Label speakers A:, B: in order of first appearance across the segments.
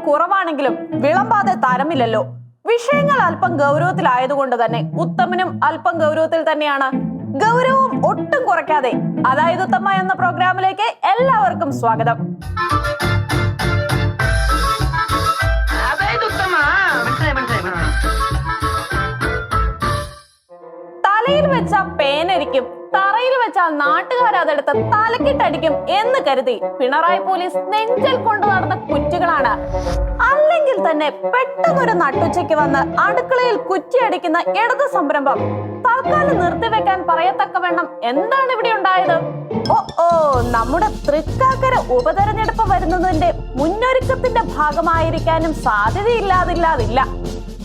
A: കുറവാണെങ്കിലും വിളമ്പാതെ തരമില്ലല്ലോ. വിഷയങ്ങൾ അല്പം ഗൗരവത്തിലായതുകൊണ്ട് തന്നെ ഉത്തമനും അല്പം ഗൗരവത്തിൽ തന്നെയാണ്. ഗൗരവം ഒട്ടും കുറയ്ക്കാതെ അതായത് ഉത്തമ എന്ന പ്രോഗ്രാമിലേക്ക് എല്ലാവർക്കും സ്വാഗതം. തലയിൽ വെച്ച പേനരിക്കും, തറയിൽ വെച്ചാൽ നാട്ടുകാർ അതെടുത്ത് തലക്കിട്ടടിക്കും എന്ന് കരുതി പിണറായി പോലീസ് നെഞ്ചൽ കൊണ്ടു നടന്ന കുറ്റികളാണ്. അല്ലെങ്കിൽ തന്നെ പെട്ടെന്നൊരു നട്ടുച്ചയ്ക്ക് വന്ന് അടുക്കളയിൽ കുറ്റിയടിക്കുന്ന ഇടത് സംരംഭം തൽക്കാലം നിർത്തിവെക്കാൻ പറയത്തക്കവണ്ണം എന്താണ് ഇവിടെ ഉണ്ടായത്? നമ്മുടെ തൃക്കാക്കര ഉപതെരഞ്ഞെടുപ്പ് വരുന്നതിന്റെ മുന്നൊരുക്കത്തിന്റെ ഭാഗമായിരിക്കാനും സാധ്യതയില്ലാതില്ല.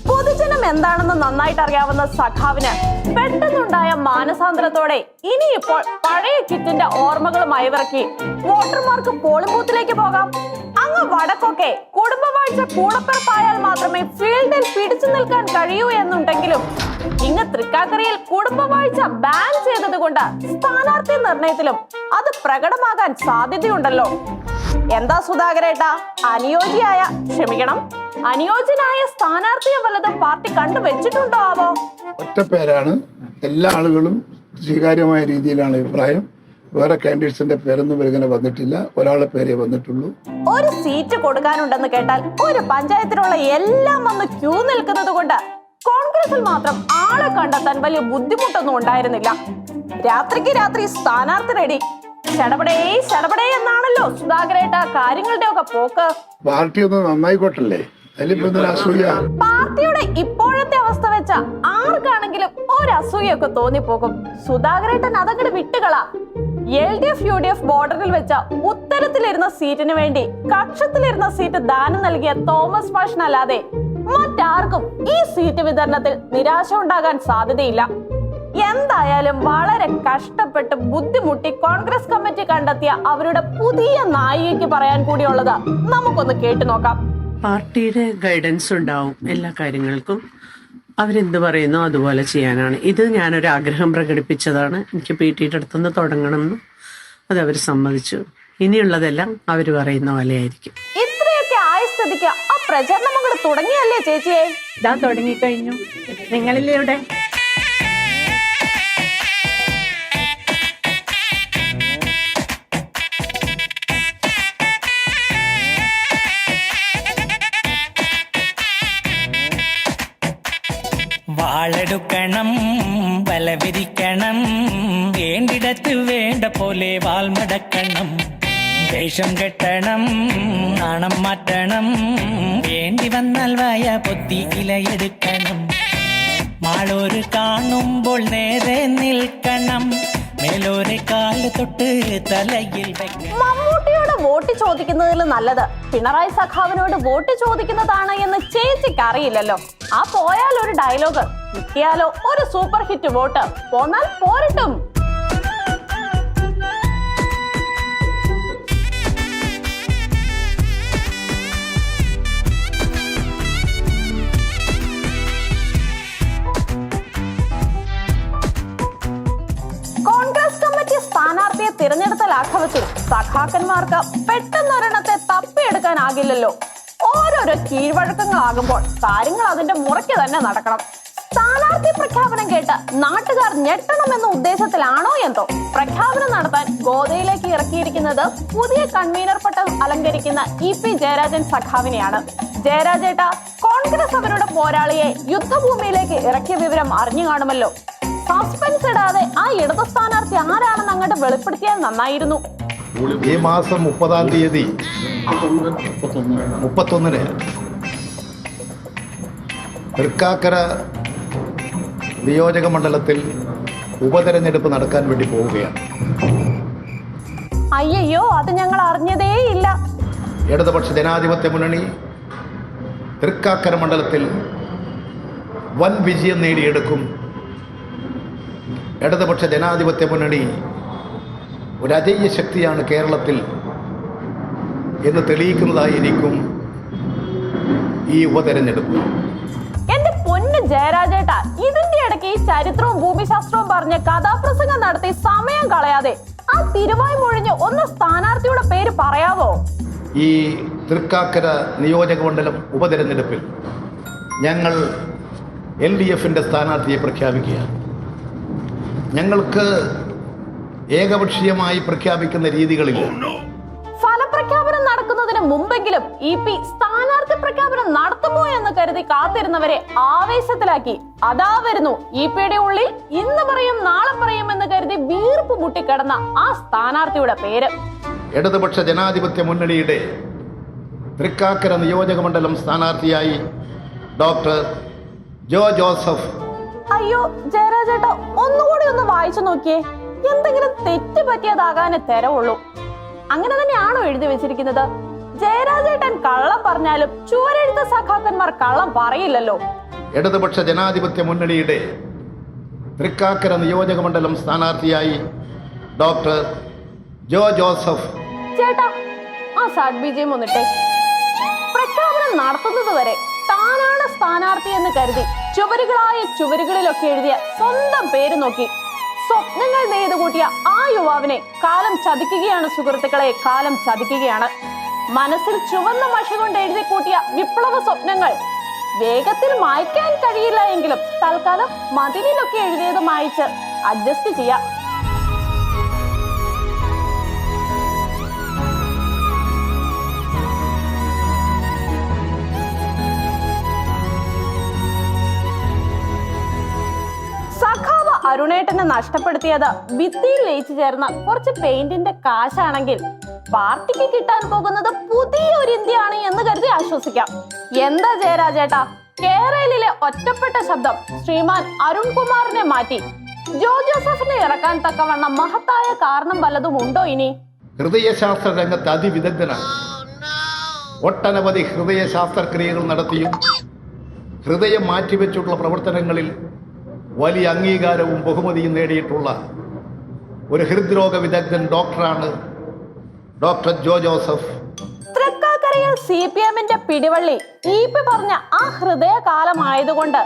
A: പൊതുജനം എന്താണെന്ന് നന്നായിട്ട് അറിയാവുന്ന സഖാവിന് പെട്ടെന്നുണ്ടായ മാനസാന്തരത്തോടെ ഇനിയിപ്പോൾ പഴയ കിറ്റിന്റെ ഓർമ്മകളും അയവിറക്കി വോട്ടർമാർക്ക് പോളിംഗ് ബൂത്തിലേക്ക് പോകാം. അങ്ങ് വടക്കൊക്കെ കുടുംബവാഴ്ച കൂടപ്പിറപ്പായാൽ മാത്രമേ ഫീൽഡിൽ പിടിച്ചു നിൽക്കാൻ കഴിയൂ എന്നുണ്ടെങ്കിലും ഇങ്ങ് തൃക്കാക്കരയിൽ കുടുംബവാഴ്ച ബാൻ ചെയ്തത് കൊണ്ട് സ്ഥാനാർത്ഥി നിർണയത്തിലും അത് പ്രകടമാകാൻ സാധ്യതയുണ്ടല്ലോ. എന്താ സുധാകരേട്ടാ, അനുയോജ്യനായ സ്ഥാനാർത്ഥിയെ വല്ലതും പാർട്ടി കണ്ടുവച്ചിട്ടുണ്ടോ ആവോ?
B: ഒറ്റ പേരാണ്, എല്ലാ ആളുകളും സ്വീകാര്യമായ രീതിയിലാണ് അഭിപ്രായം. വേറെ കാൻഡിഡേറ്റ്സിന്റെ പേരൊന്നും ഇങ്ങനെ വന്നിട്ടില്ല, ഒരാളെ പേരേ വന്നിട്ടുള്ളൂ.
A: ഒരു സീറ്റ് കൊടുക്കാനുണ്ടെന്ന് കേട്ടാൽ ഒരു പഞ്ചായത്തിലുള്ള എല്ലാം വന്ന് ക്യൂ നിൽക്കുന്നത് കൊണ്ട് കോൺഗ്രസിൽ മാത്രം ആളെ കണ്ടെത്താൻ വലിയ ബുദ്ധിമുട്ടൊന്നും ഉണ്ടായിരുന്നില്ല. രാത്രിക്ക് രാത്രി സ്ഥാനാർത്ഥി റെഡി, ശടപടേ എന്നാണല്ലോ സുധാകരേട്ട കാര്യങ്ങളുടെ ഒക്കെ പോക്ക്.
B: പാർട്ടി ഒന്ന് നന്നായിക്കോട്ടല്ലേ,
A: പാർട്ടിയുടെ ഇപ്പോഴത്തെ അവസ്ഥ വെച്ച ആർക്കാണെങ്കിലും ഒരു അസൂയൊക്കെ തോന്നിപ്പോകും. സുധാകരേട്ടൻ അതങ്ങട് വിട്ടുകളാ. LDF UDF ബോർഡറിൽ വെച്ച ഉത്തരത്തിലിരുന്ന സീറ്റിന് വേണ്ടി കക്ഷത്തിലിരുന്ന സീറ്റ് ദാനം നൽകിയ തോമസ് മാഷിനല്ലാതെ മറ്റാർക്കും ഈ സീറ്റ് വിതരണത്തിൽ നിരാശ ഉണ്ടാകാൻ സാധ്യതയില്ല. എന്തായാലും വളരെ കഷ്ടപ്പെട്ട് ബുദ്ധിമുട്ടി കോൺഗ്രസ് കമ്മിറ്റി കണ്ടെത്തിയ അവരുടെ പുതിയ നായികയ്ക്ക് പറയാൻ കൂടിയുള്ളത് നമുക്കൊന്ന് കേട്ടു നോക്കാം.
C: പാർട്ടിയുടെ ഗൈഡൻസ് ഉണ്ടാവും എല്ലാ കാര്യങ്ങൾക്കും. അവരെന്ത് പറയുന്നോ അതുപോലെ ചെയ്യാനാണ്. ഇത് ഞാനൊരു ആഗ്രഹം പ്രകടിപ്പിച്ചതാണ്. എനിക്ക് PT അടുത്തുനിന്ന് തുടങ്ങണമെന്ന് അത് അവർ സമ്മതിച്ചു. ഇനിയുള്ളതെല്ലാം അവർ പറയുന്ന പോലെയായിരിക്കും.
A: ഇത്രയൊക്കെ ആയ സ്ഥിതിക്ക് ആ പ്രചരണം അങ്ങോട്ട് തുടങ്ങിയല്ലേ ചേച്ചിയെ?
D: ഇതാ തുടങ്ങിക്കഴിഞ്ഞു. നിങ്ങളില്ലേ ഇവിടെ?
E: വാളെടുക്കണം, വലവിരിക്കണം, വേണ്ടിടത്ത് വേണ്ട പോലെ വാൾമടക്കണം, വേഷം കെട്ടണം, നാണം മാറ്റണം, വേണ്ടി വന്നാൽ വായ പൊത്തി ഇലയെടുക്കണം, മാളോര് കാണുമ്പോൾ നേരെ നിൽക്കണം, മേലോരെ കാല് തൊട്ട് തലയിൽ വെക്കണം.
A: മമ്മൂട്ടിയോട് വോട്ട് ചോദിക്കുന്നതിൽ നല്ലത് പിണറായി സഖാവിനോട് വോട്ട് ചോദിക്കുന്നതാണ് എന്ന് ചേച്ചിക്ക് അറിയില്ലല്ലോ. ആ പോയാൽ ഒരു ഡയലോഗ്, കിട്ടിയാലോ ഒരു സൂപ്പർ ഹിറ്റ് വോട്ട്, പോന്നാൽ പോരട്ടും. കോൺഗ്രസ് കമ്മിറ്റി സ്ഥാനാർത്ഥിയെ തിരഞ്ഞെടുത്ത ലാഘവത്തിൽ സഖാക്കന്മാർക്ക് പെട്ടെന്നൊരെണ്ണത്തെ തപ്പിയെടുക്കാനാകില്ലല്ലോ. ഓരോരോ കീഴ്വഴക്കങ്ങളാകുമ്പോൾ കാര്യങ്ങൾ അതിന്റെ മുറയ്ക്ക് തന്നെ നടക്കണം. സ്ഥാനാർത്ഥി പ്രഖ്യാപനം കേട്ട് നാട്ടുകാർ ഞെട്ടണമെന്ന ഉദ്ദേശത്തിലാണോ എന്തോ പ്രഖ്യാപനം നടത്താൻ ഗോദയിലേക്ക് ഇറക്കിയിരിക്കുന്നത് പുതിയ കൺവീനർ പട്ടം അലങ്കരിക്കുന്ന EP ജയരാജൻ സഖാവിനെയാണ്. ജയരാജേട്ട, കോൺഗ്രസ് അവരുടെ പോരാളിയെ യുദ്ധഭൂമിയിലേക്ക് ഇറക്കിയ വിവരം അറിഞ്ഞു കാണുമല്ലോ. സസ്പെൻസ് ഇടാതെ ആ ഇടത് സ്ഥാനാർത്ഥി ആരാണെന്ന് അങ്ങോട്ട് വെളിപ്പെടുത്തിയാൽ നന്നായിരുന്നു.
F: ഈ മാസം 30-ാം തീയതി 31-ന് തൃക്കാക്കര നിയോജക മണ്ഡലത്തിൽ ഉപതെരഞ്ഞെടുപ്പ് നടക്കാൻ വേണ്ടി പോവുകയാണ്.
A: അയ്യോ, അത് ഞങ്ങൾ അറിഞ്ഞതേയില്ല.
F: ഇടതുപക്ഷ ജനാധിപത്യ മുന്നണി തൃക്കാക്കര മണ്ഡലത്തിൽ വൻ വിജയം നേടിയെടുക്കും. ഇടതുപക്ഷ ജനാധിപത്യ മുന്നണി ഒരു അജയ്യ ശക്തിയാണ് കേരളത്തിൽ എന്ന് തെളിയിക്കുന്നതായിരിക്കും ഈ ഉപതെരഞ്ഞെടുപ്പ്.
A: എന്റെ പൊന്ന് ജയരാജേട്ടാ, ഇതിന്റെ ഇടയ്ക്ക് ഈ ചരിത്രവും ഭൂമിശാസ്ത്രവും പറഞ്ഞ് കഥാപ്രസംഗം നടത്തി സമയം കളയാതെ ആ തിരുവായ് മൊഴിഞ്ഞ് ഒന്ന് സ്ഥാനാർത്ഥിയുടെ പേര് പറയാവോ?
F: ഈ തൃക്കാക്കര നിയോജകമണ്ഡലം ഉപതെരഞ്ഞെടുപ്പിൽ ഞങ്ങൾ LDFന്റെ സ്ഥാനാർത്ഥിയെ പ്രഖ്യാപിക്കുകയാണ്. ഞങ്ങൾക്ക് ഏകപക്ഷീയമായി പ്രഖ്യാപിക്കുന്ന രീതികളില്ല.
A: ഫലപ്രഖ്യാപനം നടക്കുന്നതിന് മുമ്പെങ്കിലും EP സ്ഥാനാർത്ഥി പ്രഖ്യാപനം നടത്തുമോ എന്ന് കരുതി കാത്തിരുന്നവരെ ആവേശത്തിലാക്കി. അതാ വരുന്നു EPയുടെ ഉള്ളിൽ ഇന്ന് പറയും നാളെ പറയും എന്ന് കരുതി വീർപ്പ് മുട്ടിക്കിടന്ന ആ സ്ഥാനാർത്ഥിയുടെ പേര്.
F: ഇടതുപക്ഷ ജനാധിപത്യ മുന്നണിയുടെ തൃക്കാക്കര നിയോജകമണ്ഡലം സ്ഥാനാർത്ഥിയായി ഡോക്ടർ ജോ ജോസഫ്.
A: അയ്യോ ജയരാജേട്ടാ, ഒന്നുകൂടി ഒന്ന് വായിച്ചു നോക്കിയേ. എന്തെങ്കിലും തെറ്റ് പറ്റിയതാകാനേ തരവുള്ളൂ. അങ്ങനെ തന്നെയാണോ എഴുതി വെച്ചിരിക്കുന്നത്? ജയരാജേട്ടൻ കള്ളം പറഞ്ഞാലും ചുവരെഴുത്ത സഖാക്കന്മാർ കള്ളം പറയില്ലല്ലോ.
F: ഇടതുപക്ഷ ജനാധിപത്യ മുന്നണിയുടെ തൃക്കാക്കര നിയോജകമണ്ഡലം സ്ഥാനാർത്ഥിയായി ഡോക്ടർ ജോ ജോസഫ്.
A: ചേട്ടാ, ആ സാഡ് ബിജയം ഒന്നിട്ടെ. പ്രഖ്യാപനം നടത്തുന്നത് വരെ താനാണ് സ്ഥാനാർത്ഥി എന്ന് കരുതി ചുവരുകളായ ചുവരുകളിലൊക്കെ എഴുതിയ സ്വന്തം പേര് നോക്കി സ്വപ്നങ്ങൾ നെയ്തു കൂട്ടിയ ആ യുവാവിനെ കാലം ചതിക്കുകയാണ് സുഹൃത്തുക്കളെ, കാലം ചതിക്കുകയാണ്. മനസ്സിൽ ചുവന്ന മഷി കൊണ്ട് എഴുതി കൂട്ടിയ വിപ്ലവ സ്വപ്നങ്ങൾ വേഗത്തിൽ മായ്ക്കാൻ കഴിയില്ല എങ്കിലും തൽക്കാലം മതിലിലൊക്കെ എഴുതിയത് മായ്ച്ച് അഡ്ജസ്റ്റ് ചെയ്യാം. സഖാവ് അരുണേട്ടനെ നഷ്ടപ്പെടുത്തിയത് ഭിത്തിയിൽ ലയിച്ചു ചേർന്ന കുറച്ച് പെയിന്റിന്റെ കാശാണെങ്കിൽ പാർട്ടിക്ക് കിട്ടാൻ പോകുന്നത് പുതിയൊരു ഇന്ത്യയാണ് എന്ന് കരുതി ആശ്വസിക്കാം. എന്താ ജയരാജേട്ടാ, കേരളയിലെ ഒറ്റപ്പെട്ട ശബ്ദം ശ്രീമാൻ അരുൺകുമാറിനെ മാറ്റി ജോ ജോസഫിനെ ഇറക്കാൻ തക്കവണ്ണം മഹത്തായ കാരണം വല്ലതും ഉണ്ടോ ഇനി?
F: ഹൃദയശാസ്ത്ര രംഗത്ത് അതിവിദഗ്ധനാണ്. ഒട്ടനവധി ഹൃദയ ശാസ്ത്രക്രിയകൾ നടത്തിയും ഹൃദയം മാറ്റിവെച്ചിട്ടുള്ള പ്രവർത്തനങ്ങളിൽ വലിയ അംഗീകാരവും ബഹുമതിയും നേടിയിട്ടുള്ള ഒരു ഹൃദ്രോഗ വിദഗ്ധൻ ഡോക്ടറാണ് ഡോക്ടർ ജോ ജോസഫ്.
A: തൃക്കാക്കരയിൽ CPMന്റെ പിടിവള്ളി EP പറഞ്ഞ ആ ഹൃദയകാലമായതുകൊണ്ട്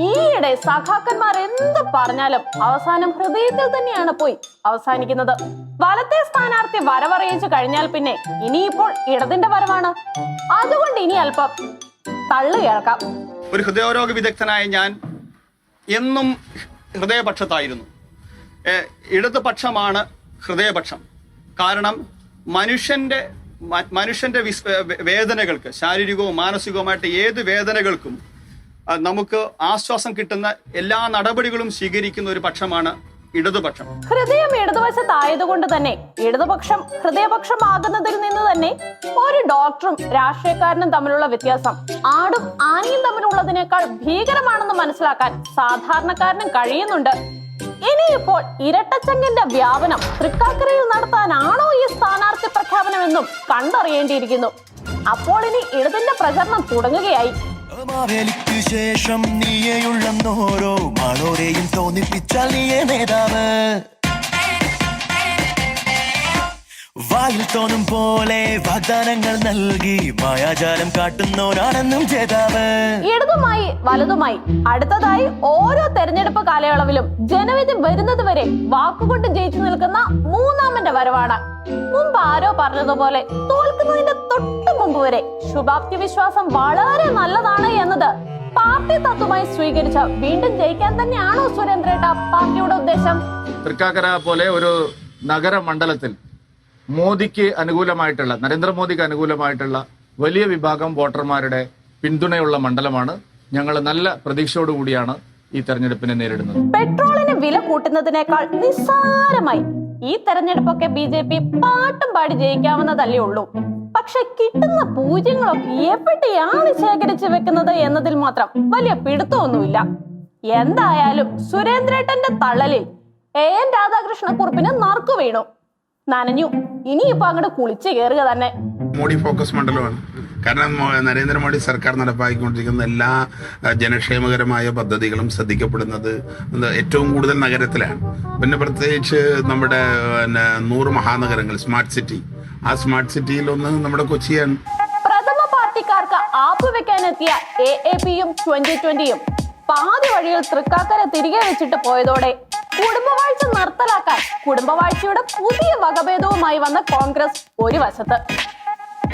A: ഈയിടെ സഖാക്കന്മാർ എന്ത് പറഞ്ഞാലും അവസാനം ഹൃദയത്തിൽ തന്നെയാണ് പോയി അവസാനിക്കുന്നത്. വലത്തെ സ്ഥാനാർത്ഥി വരവറിയിച്ചു കഴിഞ്ഞാൽ പിന്നെ ഇനിയിപ്പോൾ ഇടതിന്റെ വരവാണ്. അതുകൊണ്ട് ഇനി അല്പം തള്ളു കേൾക്കാം.
G: ഒരു ഹൃദയരോഗ വിദഗ്ധനായ ഞാൻ എന്നും ഹൃദയപക്ഷത്തായിരുന്നു. ഇടതുപക്ഷമാണ് ഹൃദയപക്ഷം. കാരണം മനുഷ്യന്റെ വേദനകൾക്ക്, ശാരീരികവും മാനസികവുമായിട്ട് ഏത് വേദനകൾക്കും നമുക്ക് ആശ്വാസം കിട്ടുന്ന എല്ലാ നടപടികളും സ്വീകരിക്കുന്ന ഒരു പക്ഷമാണ് ഇടതുപക്ഷം.
A: ഹൃദയം ഇടതുവശത്തായതുകൊണ്ട് തന്നെ ഇടതുപക്ഷം ഹൃദയപക്ഷമാകുന്നതിൽ നിന്ന് തന്നെ ഒരു ഡോക്ടറും രാഷ്ട്രീയക്കാരനും തമ്മിലുള്ള വ്യത്യാസം ആടും ആനയും തമ്മിലുള്ളതിനേക്കാൾ ഭീകരമാണെന്ന് മനസ്സിലാക്കാൻ സാധാരണക്കാരനും കഴിയുന്നുണ്ട്. ഇനിയിപ്പോൾ ഇരട്ടച്ചങ്കിന്റെ വ്യാപനം തൃക്കാക്കരയിൽ നടത്താനാണോ ഈ സ്ഥാനാർത്ഥി പ്രഖ്യാപനമെന്നും കണ്ടറിയേണ്ടിയിരിക്കുന്നു. അപ്പോൾ ഇനി ഇടതിന്റെ പ്രചരണം തുടങ്ങുകയായി.
H: ശേഷം നീയുള്ളോരോ മാളോരെയും തോന്നിപ്പിച്ചാൽ നീയേ നേതാവ്. വായിൽ തോന്നും പോലെ വാഗ്ദാനങ്ങൾ നൽകി മായാജാലം കാട്ടുന്നോരാണെന്നും ജേതാവ്.
A: ഇടതുമായി വലതുമായി അടുത്തതായി ഓരോ തെരഞ്ഞെടുപ്പ് കാലയളവിലും ജനവിധി വരുന്നത് വരെ വാക്കുകൊണ്ട് ജയിച്ചു നിൽക്കുന്ന മൂന്നാമന്റെ വരവാണ്. മുമ്പ് ആരോ പറഞ്ഞതുപോലെ തോൽക്കുന്നതിന്റെ തൊട്ടു മുമ്പ് വരെ ശുഭാപ്തി വിശ്വാസം വളരെ നല്ലതാണ് എന്നത് പാർട്ടി തത്വമായി സ്വീകരിച്ച വീണ്ടും ജയിക്കാൻ തന്നെയാണോ സുരേന്ദ്രേട്ട പാർട്ടിയുടെ ഉദ്ദേശം?
I: തൃക്കാക്കര പോലെ ഒരു നഗരമണ്ഡലത്തിൽ മോദിക്ക് അനുകൂലമായിട്ടുള്ള, നരേന്ദ്രമോദിക്ക് അനുകൂലമായിട്ടുള്ള വലിയ വിഭാഗം വോട്ടർമാരുടെ പിന്തുണയുള്ള മണ്ഡലമാണ്. ഞങ്ങൾ നല്ല പ്രതീക്ഷയോടുകൂടിയാണ് ഈ തെരഞ്ഞെടുപ്പിനെ നേരിടുന്നത്.
A: പെട്രോളിന് വില കൂട്ടുന്നതിനേക്കാൾ നിസ്സാരമായി ഈ തെരഞ്ഞെടുപ്പൊക്കെ BJP പാട്ടും പാടി ജയിക്കാവുന്നതല്ലേ ഉള്ളൂ. പക്ഷെ കിട്ടുന്ന പൂജ്യങ്ങളൊക്കെ എവിടെയാണ് ശേഖരിച്ചു വെക്കുന്നത് എന്നതിൽ മാത്രം വലിയ പിടുത്തമൊന്നുമില്ല. എന്തായാലും സുരേന്ദ്രേട്ടന്റെ തള്ളലിൽ AN രാധാകൃഷ്ണക്കുറുപ്പിന് നറുക്കു വീണു, നനഞ്ഞു. ഇനിയിപ്പോ അങ്ങോട്ട് കുളിച്ച് കയറുക തന്നെ.
J: മോഡി ഫോക്കസ് മണ്ഡലമാണ്. കാരണം നരേന്ദ്രമോദി സർക്കാർ നടപ്പാക്കിക്കൊണ്ടിരിക്കുന്ന എല്ലാ ജനക്ഷേമകരമായ പദ്ധതികളും ശ്രദ്ധിക്കപ്പെടുന്നത് ഏറ്റവും കൂടുതൽ നഗരത്തിലാണ്. പിന്നെ പ്രത്യേകിച്ച് നമ്മുടെ 100 മഹാനഗരങ്ങൾ, സ്മാർട്ട് സിറ്റി, ആ സ്മാർട്ട് സിറ്റിയിൽ ഒന്ന് നമ്മുടെ കൊച്ചിയാണ്.
A: പ്രഥമ പാർട്ടിക്കാർക്ക് ആപ്പ് വെക്കാനെത്തിയ AAPയും 2020യും പാതി വഴിയിൽ തൃക്കാക്കര തിരികെ വെച്ചിട്ട് പോയതോടെ കുടുംബവാഴ്ച നിർത്തലാക്കാൻ കുടുംബവാഴ്ചയുടെ പുതിയ വകഭേദവുമായി വന്ന കോൺഗ്രസ് ഒരു വശത്ത്,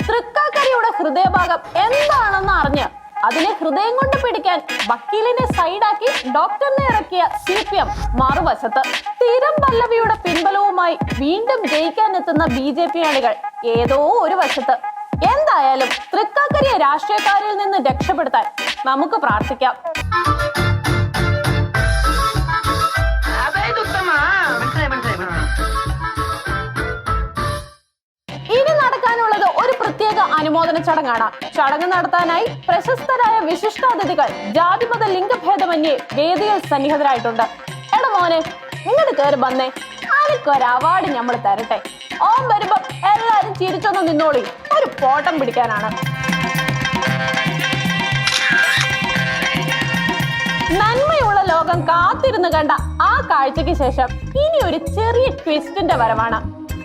A: തൃക്കാക്കരയുടെ ഹൃദയഭാഗം എന്താണെന്ന് അറിഞ്ഞ് അതിനെ ഹൃദയം കൊണ്ട് പിടിക്കാൻ വക്കീലിനെ സൈഡാക്കി ഡോക്ടറിനെ ഇറക്കിയ CPM മറുവശത്ത്. സ്ഥിരം പല്ലവിയുടെ പിൻബലവുമായി വീണ്ടും ജയിക്കാനെത്തുന്ന BJP അണികൾ ഏതോ ഒരു വശത്ത്. എന്തായാലും തൃക്കാക്കരയെ രാഷ്ട്രീയക്കാരിൽ നിന്ന് രക്ഷപ്പെടുത്താൻ നമുക്ക് പ്രാർത്ഥിക്കാം. ഇനി നടക്കാനുള്ളത് ഒരു പ്രത്യേക അനുമോദന ചടങ്ങാണ്. ചടങ്ങ് നടത്താനായി പ്രശസ്തരായ വിശിഷ്ടാതിഥികൾ ജാതിമത ലിംഗഭേദമന്യേ വേദിയിൽ സന്നിഹിതരായിട്ടുണ്ട്. എടാ മോനെ, ഇങ്ങോട്ട് കയറി വന്നേ, ആർക്കൊരു അവാർഡ് നമ്മൾ തരട്ടെ. ഓം വരുമ്പം എല്ലാരും ചിരിച്ചൊന്ന് നിന്നോളി, ഒരു ഫോട്ടം പിടിക്കാനാണ്. നന്മയുള്ള ലോകം കാത്തിരുന്ന് കണ്ട ആ കാഴ്ചയ്ക്ക് ശേഷം ഇനി ഒരു ചെറിയ ട്വിസ്റ്റിന്റെ വരവാണ്.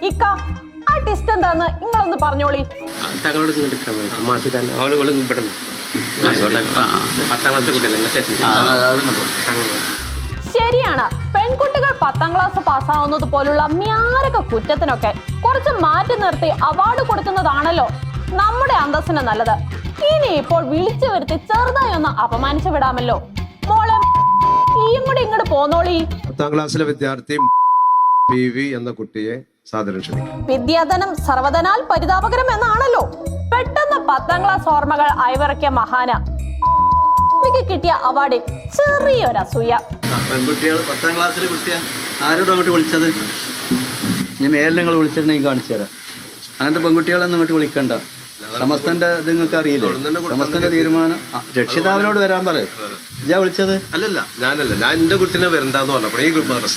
A: ഇക്ക, ആ ട്വിസ്റ്റ് എന്താന്ന് നിങ്ങളൊന്ന് പറഞ്ഞോളി. ശരിയാണ്, പെൺകുട്ടികൾ 10ാം ക്ലാസ് പാസ്സാവുന്നത് പോലുള്ള മ്യാരക കുറ്റത്തിനൊക്കെ കുറച്ച് മാറ്റി നിർത്തി അവാർഡ് കൊടുക്കുന്നതാണല്ലോ നമ്മുടെ അന്തസ്സിന് നല്ലത്. ഇനി ഇപ്പോൾ വിളിച്ചു വരുത്തി ചെറുതായി ഒന്ന് അപമാനിച്ചു വിടാമല്ലോ. മോളെ, ഈയും കൂടി ഇങ്ങോട്ട് പോന്നോളി.
K: 10ാം ക്ലാസ്സിലെ വിദ്യാർത്ഥി PV എന്ന കുട്ടിയെ സാദരം ക്ഷണിക്കും.
A: വിദ്യാധനം സർവ്വധനാൽ പരിതാപകരം എന്നാണല്ലോ. പെട്ടെന്ന് 10ാം ക്ലാസ് ഓർമ്മകൾ അയവിറക്കിയ മഹാന കിട്ടിയ അവാർഡിൽ ചെറിയൊരു അസൂയ.
L: പെൺകുട്ടികൾ 10ാം ക്ലാസ്സിൽ കുട്ടിയ ആരോടും അങ്ങോട്ട് വിളിച്ചത്? ഞാൻ മേലെ നിങ്ങൾ വിളിച്ചിട്ടുണ്ടെങ്കിൽ കാണിച്ചു തരാം. അങ്ങനത്തെ പെൺകുട്ടികളൊന്നും അങ്ങോട്ട് വിളിക്കണ്ട. സമസ്തന്റെ ഇത് നിങ്ങൾക്ക് അറിയില്ലേ? സമസ്തന്റെ തീരുമാനം രക്ഷിതാവിനോട് വരാൻ പറയും. ഇതാ വിളിച്ചത്?
K: അല്ലല്ല, ഞാനല്ല, ഞാൻ എന്റെ കുട്ടിനെ വരണ്ടെന്ന് പറഞ്ഞപ്പോൾ ഈ കുട്ടിനോട്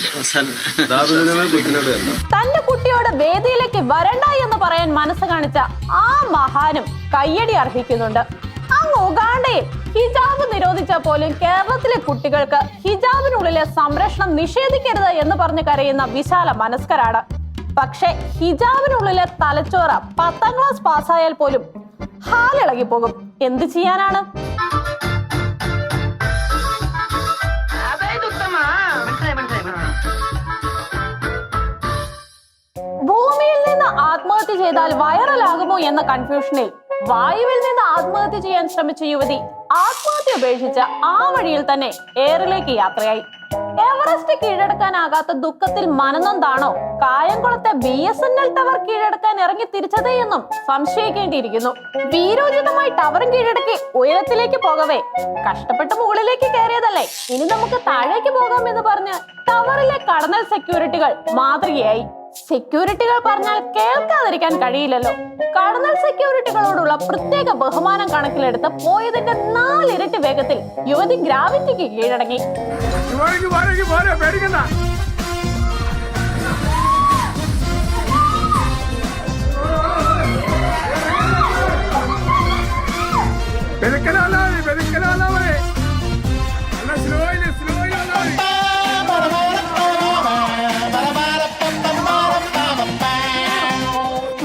K: വരണ്ട.
A: തന്റെ കുട്ടിയോട് വേദിയിലേക്ക് വരണ്ട എന്ന് പറയാൻ മനസ്സ് കാണിച്ച ആ മഹാനും കയ്യടി അർഹിക്കുന്നുണ്ട്. അങ്ങ് ഉഗാണ്ടയിൽ ഹിജാബ് നിരോധിച്ച പോലും കേരളത്തിലെ കുട്ടികൾക്ക് ഹിജാബിനുള്ളിലെ സംരക്ഷണം നിഷേധിക്കരുത് എന്ന് പറഞ്ഞ് കരയുന്ന വിശാല മനസ്കരാണ്. പക്ഷെ ഹിജാബിനുള്ളിലെ തലച്ചോറ് 10ാം ക്ലാസ് പാസ്സായാൽ പോലും ഹാലിളകി പോകും. എന്ത് ചെയ്യാനാണ്? ഭൂമിയിൽ നിന്ന് ആത്മഹത്യ ചെയ്താൽ വൈറലാകുമോ എന്ന കൺഫ്യൂഷനിൽ വായുവിൽ നിന്ന് ആത്മഹത്യ ചെയ്യാൻ ശ്രമിച്ച യുവതി ആത്മഹത്യ ഉപേക്ഷിച്ച് ആ വഴിയിൽ തന്നെ എയറിലേക്ക് യാത്രയായി. എവറസ്റ്റ് കീഴടക്കാനാകാത്ത ദുഃഖത്തിൽ മനനൊന്താണോ കായംകുളത്തെ BSNL ടവർ കീഴടക്കാൻ ഇറങ്ങി തിരിച്ചതേ എന്നും സംശയിക്കേണ്ടിയിരിക്കുന്നു. വീരോചിതമായി ടവറും കീഴടക്കി ഉയരത്തിലേക്ക് പോകവേ കഷ്ടപ്പെട്ട് മുകളിലേക്ക് കയറിയതല്ലേ, ഇനി നമുക്ക് താഴേക്ക് പോകാം എന്ന് പറഞ്ഞ് ടവറിലെ കടന്നൽ സെക്യൂരിറ്റികൾ മാതൃകയായി. സെക്യൂരിറ്റികൾ പറഞ്ഞാൽ കേൾക്കാതിരിക്കാൻ കഴിയില്ലല്ലോ. കടന്നൽ സെക്യൂരിറ്റികളോടുള്ള പ്രത്യേക ബഹുമാനം കണക്കിലെടുത്ത് പോയതിന്റെ 4 ഇരട്ടി വേഗത്തിൽ യുവതി ഗ്രാവിറ്റിക്ക് കീഴടങ്ങി.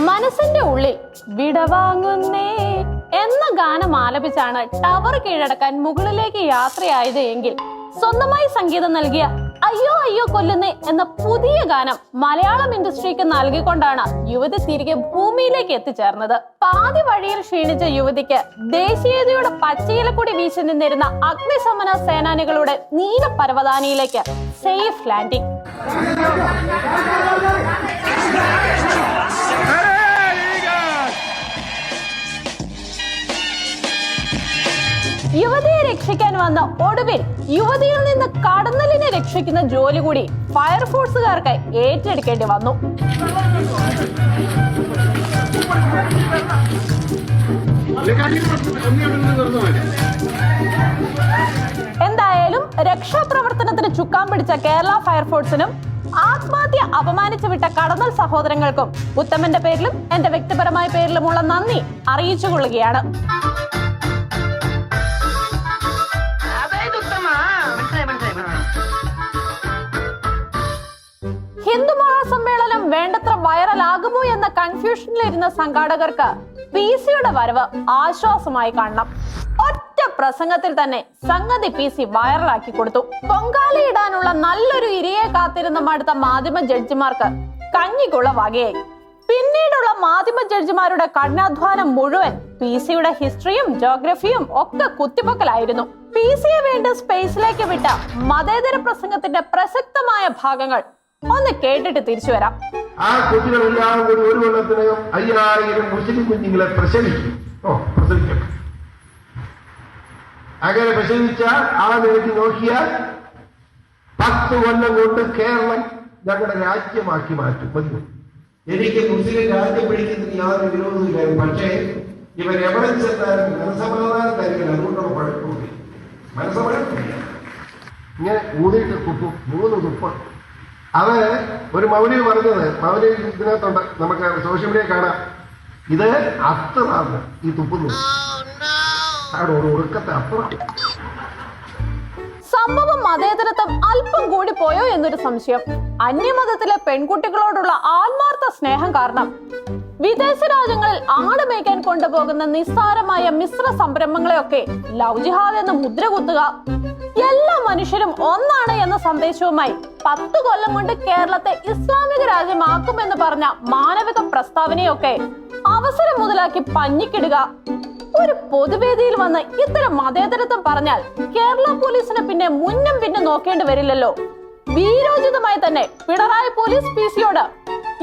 A: മനസ്സിന്റെ ഉള്ളിൽ വിടവാങ്ങുന്നേ എന്ന ഗാനം ആലപിച്ചാണ് ടവർ കീഴടക്കാൻ മുകളിലേക്ക് യാത്രയായത് എങ്കിൽ സ്വന്തമായി സംഗീതം നൽകിയ അയ്യോ അയ്യോ കൊല്ലുന്നേ എന്ന പുതിയ ഗാനം മലയാളം ഇൻഡസ്ട്രിക്ക് നൽകിക്കൊണ്ടാണ് യുവതി തിരികെ ഭൂമിയിലേക്ക് എത്തിച്ചേർന്നത്. പാതി വഴിയിൽ ക്ഷീണിച്ച യുവതിക്ക് ദേശീയതയുടെ പച്ചയിലക്കൂടി വീശി നിന്നിരുന്ന അഗ്നിശമന സേനാനികളുടെ നീല പരവതാനിയിലേക്ക് സേഫ് ലാൻഡിംഗ്. യുവതിയെ രക്ഷിക്കാൻ വന്ന ഒടുവിൽ യുവതിയിൽ നിന്ന് കടന്നലിനെ രക്ഷിക്കുന്ന ജോലി കൂടി ഫയർഫോഴ്സുകാർക്ക് ഏറ്റെടുക്കേണ്ടി വന്നു. എന്തായാലും രക്ഷാപ്രവർത്തനത്തിന് ചുക്കാൻ പിടിച്ച കേരള ഫയർഫോഴ്സിനും ആത്മഹത്യ അപമാനിച്ചു വിട്ട കടന്നൽ സഹോദരങ്ങൾക്കും ഉത്തമന്റെ പേരിലും എന്റെ വ്യക്തിപരമായ പേരിലുമുള്ള നന്ദി അറിയിച്ചുകൊള്ളുകയാണ്. ഹിന്ദു മഹാസമ്മേളനം വേണ്ടത്ര വൈറലാകുമോ എന്ന കൺഫ്യൂഷനിലിരുന്ന സംഘാടകർക്ക് PC-യുടെ വരവ് ആശ്വാസമായി കാണണം. ഒറ്റ പ്രസംഗത്തിൽ തന്നെ സംഗതി PC വൈറലാക്കി കൊടുത്തു. പൊങ്കാലയിടാനുള്ള നല്ലൊരു ഇരയെ കാത്തിരുന്ന മടുത്ത മാധ്യമ ജഡ്ജിമാർക്ക് കഞ്ഞിക്കുള്ള വകയായി. പിന്നീട് ഇങ്ങനെയുള്ള മാധ്യമ ജഡ്ജിമാരുടെ കഠിനാധ്വാനം മുഴുവൻ PC യുടെ ഹിസ്റ്ററിയും ജോഗ്രഫിയും ഒക്കെ കുത്തിപ്പൊക്കലായിരുന്നു. PC യെ വീണ്ടും സ്പേസിലേക്ക് വിട്ട മതേതര പ്രസംഗത്തിന്റെ പ്രസക്തമായ ഭാഗങ്ങൾ ഒന്ന് കേട്ടിട്ട് തിരിച്ചു വരാം.
M: ആ കുട്ടികളെല്ലാം കൂടി ഒരു കൊല്ലത്തിനകം 5000 മുസ്ലിം കുഞ്ഞുങ്ങളെ പ്രസവിക്കും. അങ്ങനെ പ്രസവിച്ചാൽ ആ നിലയ്ക്ക് നോക്കിയാൽ 10 കൊല്ലം കൊണ്ട് കേരളം ഞങ്ങളുടെ രാജ്യമാക്കി മാറ്റും. മതി. എനിക്ക് മുസ്ലിം രാജ്യം പിടിക്കുന്നതിന് യാതൊരു വിരോധമില്ല. പക്ഷേ ഇവരെവിടെ ചെന്നാലും മനസ്സമാധാനം തരികയില്ല. അതുകൊണ്ടുള്ള കുഴപ്പമില്ല. മനസ്സമാധാനം ഇങ്ങനെ ഊതിയിട്ട് തുപ്പും. 3 തുപ്പ്. അത് ഒരു മൗലവി പറഞ്ഞത്, മൗലവി ഇതിനകത്തുണ്ട്, നമുക്ക് സോഷ്യൽ മീഡിയ കാണാം. ഇത് അത്തറാണ് ഈ തുപ്പുന്നു. അവിടെ ഒരു ഒടുക്കത്തെ അത്തറാണ്.
A: സംഭവം മതേതരത്വം അല്പം കൂടി പോയോ എന്നൊരു സംശയം. അന്യമതത്തിലെ പെൺകുട്ടികളോടുള്ള ആത്മാർത്ഥ സ്നേഹം കാരണം വിദേശ രാജ്യങ്ങളിൽ ആട് മേയ്ക്കാൻ കൊണ്ടുപോകുന്ന നിസ്സാരമായ മിശ്ര സംരംഭങ്ങളെയൊക്കെ ലവ് ജിഹാദ് എന്ന് മുദ്ര കുത്തുക, എല്ലാ മനുഷ്യരും ഒന്നാണ് എന്ന സന്ദേശവുമായി 10 കൊല്ലം കൊണ്ട് കേരളത്തെ ഇസ്ലാമിക രാജ്യമാക്കുമെന്ന് പറഞ്ഞ മാനവിക പ്രസ്താവനയൊക്കെ അവസരം മുതലാക്കി പഞ്ഞിക്കിടുക. ഒരു പൊതുവേദിയിൽ വന്ന് ഇത്തരം മതേതരത്വം പറഞ്ഞാൽ കേരള പോലീസിന് പിന്നെ മുന്നും പിന്നും നോക്കേണ്ടി വരില്ലല്ലോ. വീരോചിതമായി തന്നെ പിണറായി പോലീസ് PC യോട്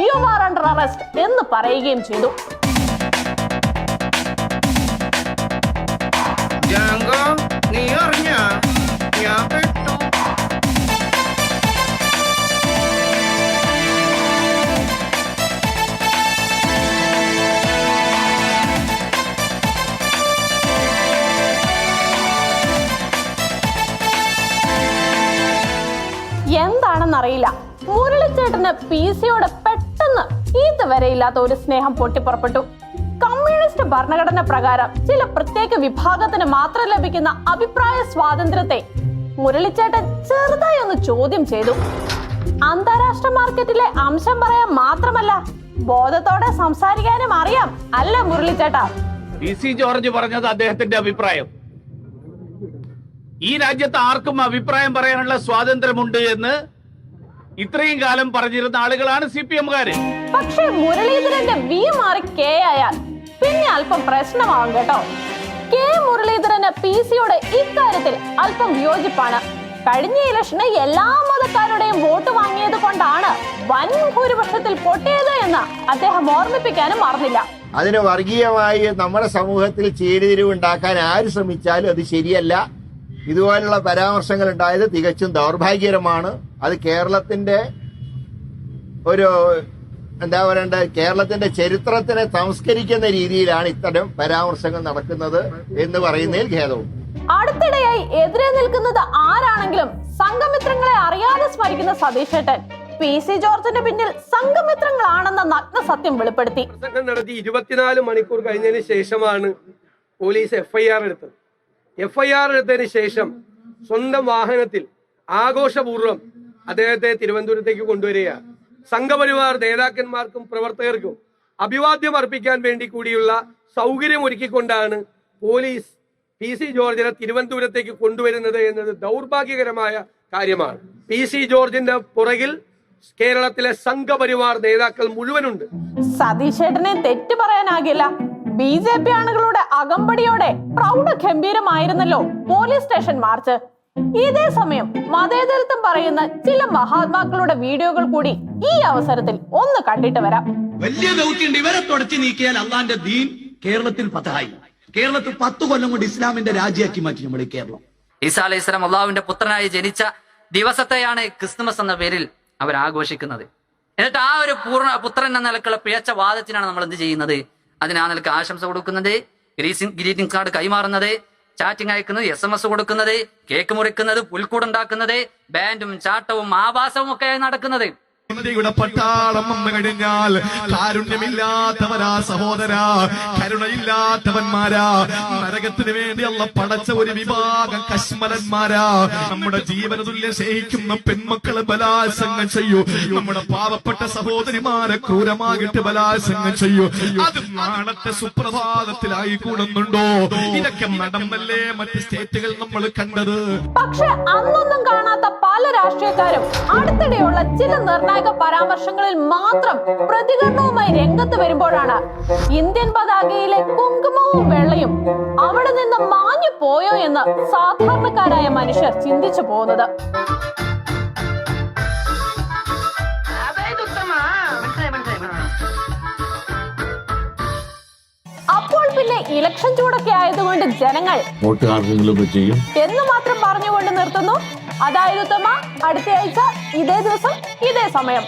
A: "യു ആർ അണ്ടർ അറസ്റ്റ്" എന്ന് പറയുകയും ചെയ്തു. എന്താണെന്നറിയില്ല, മുരളിച്ചേട്ടന് PC യോട് പെട്ടെന്ന് ഇതുവരെ ഇല്ലാത്ത ഒരു സ്നേഹം പൊട്ടിപ്പുറപ്പെട്ടു. കമ്മ്യൂണിസ്റ്റ് ഭരണഘടന പ്രകാരം ചില പ്രത്യേക വിഭാഗത്തിന് മാത്രം ലഭിക്കുന്ന അഭിപ്രായ സ്വാതന്ത്ര്യത്തെ മുരളിച്ചേട്ടൻ ചെറുതായി ഒന്ന് ചോദ്യം ചെയ്തു. അന്താരാഷ്ട്ര മാർക്കറ്റിലെ അംശം പറയാൻ മാത്രമല്ല, ബോധത്തോടെ സംസാരിക്കാനും അറിയാം അല്ലേ മുരളിച്ചേട്ടാ?
I: PC ജോർജ് പറഞ്ഞത് അദ്ദേഹത്തിന്റെ അഭിപ്രായം. ഈ രാജ്യത്ത് ആർക്കും അഭിപ്രായം പറയാനുള്ള സ്വാതന്ത്ര്യമുണ്ട് എന്ന് ഇത്രയും കാലം പറഞ്ഞിരുന്ന ആളുകളാണ് CPM-കാര്.
A: പക്ഷേ മുരളീധരന്റെ V മാറി K ആയാൽ പിന്നെ അല്പം പ്രശ്നമാവും കേട്ടോ. K മുരളീധരന് PC യോട് ഇക്കാര്യത്തിൽ അല്പം വിയോജിപ്പാണ്. കഴിഞ്ഞ ഇലക്ഷന് എല്ലാ മതക്കാരുടെയും വോട്ട് വാങ്ങിയത് കൊണ്ടാണ് വൻ ഭൂരിപക്ഷത്തിൽ പൊട്ടിയത് എന്ന് അദ്ദേഹം ഓർമ്മിപ്പിക്കാനും മറന്നില്ല.
M: അതിന് വർഗീയമായി നമ്മുടെ സമൂഹത്തിൽ ചേരിതിരിവുണ്ടാക്കാൻ ആര് ശ്രമിച്ചാലും അത് ശരിയല്ല. ഇതുപോലുള്ള പരാമർശങ്ങൾ ഉണ്ടായത് തികച്ചും ദൗർഭാഗ്യകരമാണ്. അത് കേരളത്തിന്റെ ഒരു എന്താ പറയണ്ട, കേരളത്തിന്റെ ചരിത്രത്തിനെ സംസ്കരിക്കുന്ന രീതിയിലാണ് ഇത്തരം പരാമർശങ്ങൾ നടക്കുന്നത് എന്ന് പറയുന്നതിൽ ഖേദവും.
A: അടുത്തിടെയായി എതിരെ നിൽക്കുന്നത് ആരാണെങ്കിലും സംഘമിത്രങ്ങളെ അറിയാതെ സ്മരിക്കുന്ന സതീശേട്ടൻ PC ജോർജിന്റെ പിന്നിൽ സംഘമിത്രങ്ങളാണെന്ന നഗ്ന സത്യം വെളിപ്പെടുത്തി.
N: പ്രസംഗം നടത്തി 24 മണിക്കൂർ കഴിഞ്ഞതിന് ശേഷമാണ് പോലീസ് FIR എടുത്തത്. FIR എടുത്തതിന് ശേഷം സ്വന്തം വാഹനത്തിൽ ആഘോഷപൂർവ്വം അദ്ദേഹത്തെ തിരുവനന്തപുരത്തേക്ക് കൊണ്ടുവരിക. സംഘപരിവാർ നേതാക്കന്മാർക്കും പ്രവർത്തകർക്കും അഭിവാദ്യം അർപ്പിക്കാൻ വേണ്ടി കൂടിയുള്ള സൗകര്യം ഒരുക്കിക്കൊണ്ടാണ് പോലീസ് PC ജോർജിനെ തിരുവനന്തപുരത്തേക്ക് കൊണ്ടുവരുന്നത് എന്നത് ദൗർഭാഗ്യകരമായ കാര്യമാണ്. PC ജോർജിന്റെ പുറകിൽ കേരളത്തിലെ സംഘപരിവാർ നേതാക്കൾ മുഴുവനുണ്ട്.
A: സതീശേട്ടനെ തെറ്റു പറയാനാകില്ല. BJP ആളുകളുടെ അകമ്പടിയോടെ പ്രൗഢഗംഭീരമായിരുന്നല്ലോ പോലീസ് സ്റ്റേഷൻ മാർച്ച്. ഇതേ സമയം മതേതരത്വം പറയുന്ന ചില മഹാത്മാക്കളുടെ വീഡിയോകൾ കൂടി ഈ അവസരത്തിൽ ഒന്ന് കണ്ടിട്ട് വരാം.
O: വലിയ ദൗത്യണ്ട്. ഇവരെ തുടച്ചു നീക്കിയാൽ അള്ളാന്റെ ദീൻ കേരളത്തിൽ പതായി. കേരളത്തിൽ 10 കൊല്ലം കൊണ്ട് ഇസ്ലാമിന്റെ രാജ്യമാക്കി മാറ്റി നമ്മുടെ കേരളം.
P: ഈസാ അലൈഹി സ്വലാം അള്ളാഹുവിന്റെ പുത്രനായി ജനിച്ച ദിവസത്തെയാണ് ക്രിസ്തുമസ് എന്ന പേരിൽ അവർ ആഘോഷിക്കുന്നത്. എന്നിട്ട് ആ ഒരു പുത്രൻ എന്ന നിലക്കുള്ള പിഴച്ച വാദത്തിനാണ് നമ്മൾ എന്ത് ചെയ്യുന്നത്? അതിന് ആ നിലക്ക് ആശംസ കൊടുക്കുന്നത്, ഗ്രീറ്റിംഗ് കാർഡ് കൈമാറുന്നത്, ചാറ്റിംഗ് അയക്കുന്നത്, SMS കൊടുക്കുന്നത്, കേക്ക് മുറിക്കുന്നത്, പുൽക്കൂടുണ്ടാക്കുന്നത്, ബാൻഡും ചാട്ടവും ആഭാസവും ഒക്കെ നടക്കുന്നത്.
H: ഇന്ത്യയുടെ പട്ടാളം വന്നു കഴിഞ്ഞാൽ കാരുണ്യമില്ലാത്തവരാ സഹോദരാ, കരുണയില്ലാത്തവന്മാരാ, നരകത്തിന് വേണ്ടി അള്ള പടച്ച ഒരു വിഭാഗം കശ്മലന്മാരാ. നമ്മുടെ ജീവന തുല്യം സ്നേഹിക്കുന്ന പെൺമക്കളെ ബലാത്സംഗം ചെയ്യൂ, നമ്മുടെ പാവപ്പെട്ട സഹോദരിമാരെ ക്രൂരമാകിട്ട് ബലാത്സംഗം ചെയ്യൂ. അത് നാളത്തെ സുപ്രഭാതത്തിലായി കൂടുന്നുണ്ടോ? ഇതൊക്കെ നടന്നല്ലേ മറ്റ് സ്റ്റേറ്റുകൾ നമ്മൾ കണ്ടത്.
A: പക്ഷെ അന്നൊന്നും കാണാത്ത പല രാഷ്ട്രീയക്കാരും അടുത്തിടെയുള്ള ചില നിർണായക നിർണായക പരാമർശങ്ങളിൽ മാത്രം പ്രതികരണവുമായി രംഗത്ത് വരുമ്പോഴാണ് ഇന്ത്യൻ പതാകയിലെ കുങ്കുമവും വെള്ളയും അവിടെ നിന്ന് മാഞ്ഞു പോയോ എന്ന് സാധാരണക്കാരായ മനുഷ്യർ ചിന്തിച്ചു പോകുന്നത്. അപ്പോൾ പിന്നെ ഇലക്ഷൻ ചൂടൊക്കെ ആയതുകൊണ്ട് ജനങ്ങൾ
Q: വോട്ട് ആർക്കെങ്കിലും ചെയ്യും
A: എന്ന് മാത്രം പറഞ്ഞുകൊണ്ട് നിർത്തുന്നു. അതായത് ഉത്തമ, അടുത്തയാഴ്ച ഇതേ ദിവസം ഇതേ സമയം